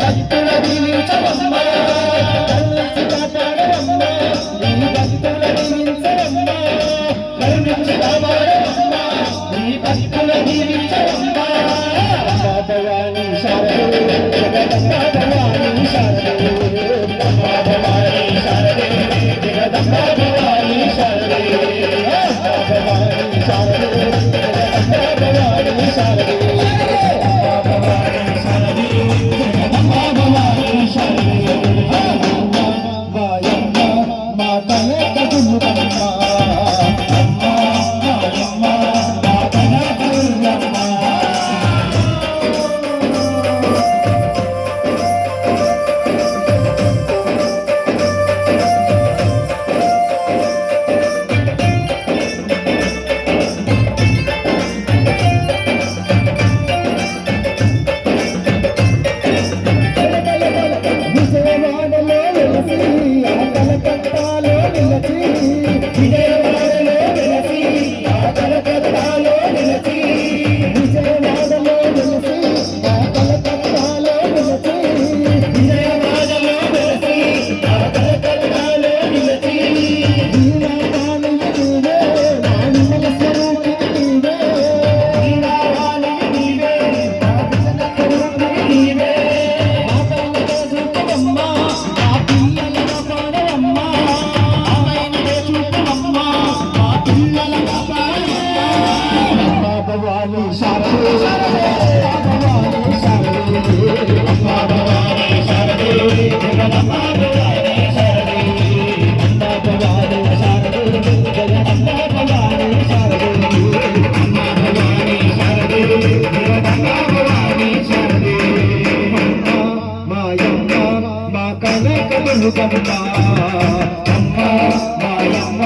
భక్తుల దీవించవమ్మ కరుణించి కాపాడవమ్మ నీ భక్తుల దీవించవమ్మ కరుణించి కాపాడవమ్మ నీ భక్తుల దీవించవమ్మ భవాని శారదే జగదంబా భవాని శారదే భవాని శారదే జగదంబా భవాని శారదే భవాని శారదే జగదంబా భవాని శారదే భవాని శారదే జగదంబా భవాని శారదే మాయమ్మ మాతనే కదులుతమ్మ అమ్మ మాయమ్మ మాతనే కదులుతమ్మ అమ్మ మాయమ్మ